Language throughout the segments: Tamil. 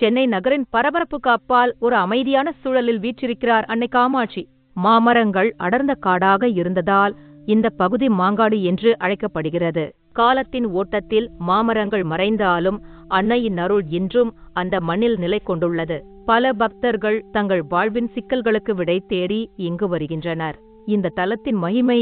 சென்னை நகரின் பரபரப்புக்கு அப்பால் ஒரு அமைதியான சூழலில் வீற்றிருக்கிறார் அன்னை காமாட்சி. மாமரங்கள் அடர்ந்த காடாக இருந்ததால் இந்த பகுதி மாங்காடு என்று அழைக்கப்படுகிறது. காலத்தின் ஓட்டத்தில் மாமரங்கள் மறைந்தாலும் அன்னையின் அருள் இன்றும் அந்த மண்ணில் நிலை கொண்டுள்ளது. பல பக்தர்கள் தங்கள் வாழ்வின் சிக்கல்களுக்கு விடை தேடி இங்கு வருகின்றனர். இந்த தலத்தின் மகிமை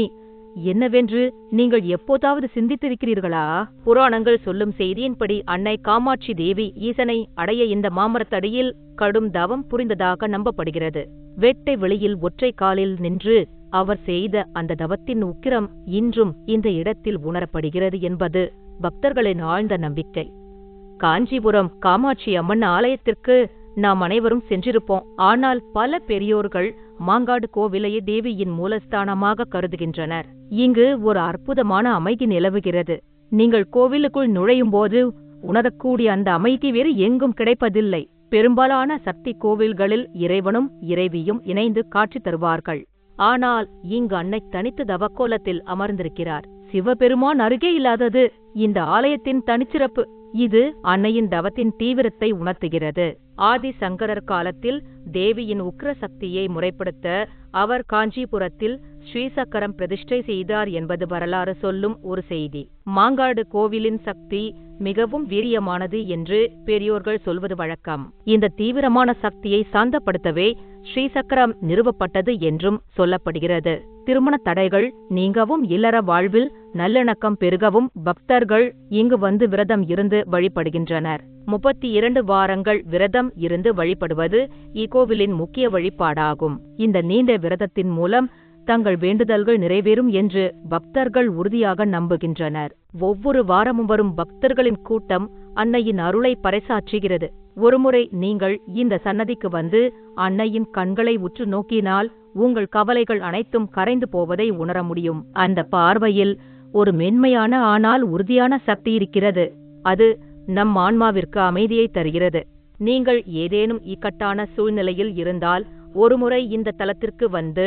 என்னவென்று நீங்கள் எப்போதாவது சிந்தித்திருக்கிறீர்களா? புராணங்கள் சொல்லும் செய்தியின்படி அன்னை காமாட்சி தேவி ஈசனை அடைய இந்த மாமரத்தடியில் கடும் தவம் புரிந்ததாக நம்பப்படுகிறது. வெட்டை வெளியில் ஒற்றை காலில் நின்று அவர் செய்த அந்த தவத்தின் உக்கிரம் இன்றும் இந்த இடத்தில் உணரப்படுகிறது என்பது பக்தர்களின் ஆழ்ந்த நம்பிக்கை. காஞ்சிபுரம் காமாட்சி அம்மன் ஆலயத்திற்கு நாம் அனைவரும் சென்றிருப்போம். ஆனால் பல பெரியோர்கள் மாங்காடு கோவிலையே தேவியின் மூலஸ்தானமாக கருதுகின்றனர். இங்கு ஒரு அற்புதமான அமைதி நிலவுகிறது. நீங்கள் கோவிலுக்குள் நுழையும் போது உணரக்கூடிய அந்த அமைதி வேறு எங்கும் கிடைப்பதில்லை. பெரும்பாலான சக்தி கோவில்களில் இறைவனும் இறைவியும் இணைந்து காட்சி தருவார்கள். ஆனால் இங்கு அன்னை தனித்து தவக்கோலத்தில் அமர்ந்திருக்கிறார். சிவபெருமான் அருகே இல்லாதது இந்த ஆலயத்தின் தனிச்சிறப்பு. இது அன்னையின் தவத்தின் தீவிரத்தை உணர்த்துகிறது. ஆதி சங்கரர் காலத்தில் தேவியின் உக்ர சக்தியை முறைப்படுத்த அவர் காஞ்சிபுரத்தில் ஸ்ரீசக்கரம் பிரதிஷ்டை செய்தார் என்பது வரலாறு சொல்லும் ஒரு செய்தி. மாங்காடு கோவிலின் சக்தி மிகவும் வீரியமானது என்று பெரியோர்கள் சொல்வது வழக்கம். இந்த தீவிரமான சக்தியை சாந்தப்படுத்தவே ஸ்ரீசக்கரம் நிறுவப்பட்டது என்றும் சொல்லப்படுகிறது. திருமண தடைகள் நீங்கவும் இல்லற வாழ்வில் நல்லிணக்கம் பெருகவும் பக்தர்கள் இங்கு வந்து விரதம் இருந்து வழிபடுகின்றனர். 32 வாரங்கள் விரதம் இருந்து வழிபடுவது இக்கோவிலின் முக்கிய வழிபாடாகும். இந்த நீண்ட விரதத்தின் மூலம் தங்கள் வேண்டுதல்கள் நிறைவேறும் என்று பக்தர்கள் உறுதியாக நம்புகின்றனர். ஒவ்வொரு வாரமும் வரும் பக்தர்களின் கூட்டம் அன்னையின் அருளை பறைசாற்றுகிறது. ஒருமுறை நீங்கள் இந்த சன்னதிக்கு வந்து அன்னையின் கண்களை உற்று நோக்கினால் உங்கள் கவலைகள் அனைத்தும் கரைந்து போவதை உணர முடியும். அந்த பார்வையில் ஒரு மென்மையான ஆனால் உறுதியான சக்தி இருக்கிறது. அது நம் ஆன்மாவிற்கு அமைதியை தருகிறது. நீங்கள் ஏதேனும் இக்கட்டான சூழ்நிலையில் இருந்தால் ஒருமுறை இந்த தலத்திற்கு வந்து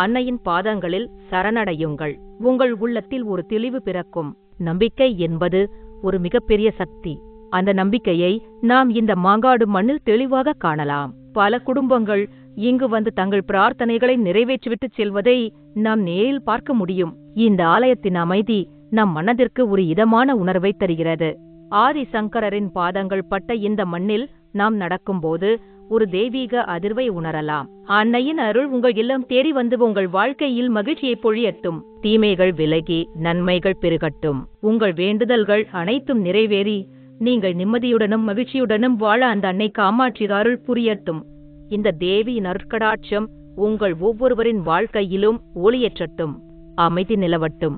அன்னையின் பாதங்களில் சரணடையுங்கள். உங்கள் உள்ளத்தில் ஒரு தெளிவு பிறக்கும். நம்பிக்கை என்பது ஒரு மிகப்பெரிய சக்தி. அந்த நம்பிக்கையை நாம் இந்த மாங்காடு மண்ணில் தெளிவாக காணலாம். பல குடும்பங்கள் இங்கு வந்து தங்கள் பிரார்த்தனைகளை நிறைவேற்றிவிட்டு செல்வதை நாம் நேரில் பார்க்க முடியும். இந்த ஆலயத்தின் அமைதி நம் மனதிற்கு ஒரு இதமான உணர்வை தருகிறது. ஆதி சங்கரரின் பாதங்கள் பட்ட இந்த மண்ணில் நாம் நடக்கும்போது ஒரு தெய்வீக அதிர்வை உணரலாம். அன்னையின் அருள் உங்கள் இல்லம் தேடி வந்து உங்கள் வாழ்க்கையில் மகிழ்ச்சியை பொழியட்டும். தீமைகள் விலகி நன்மைகள் பெருகட்டும். உங்கள் வேண்டுதல்கள் அனைத்தும் நிறைவேறி நீங்கள் நிம்மதியுடனும் மகிழ்ச்சியுடனும் வாழ அந்த அன்னை காமாட்சி அருள் புரியட்டும். இந்த தேவியின் அருட்கடாட்சம் உங்கள் ஒவ்வொருவரின் வாழ்க்கையிலும் ஒளியேற்றட்டும். அமைதி நிலவட்டும்.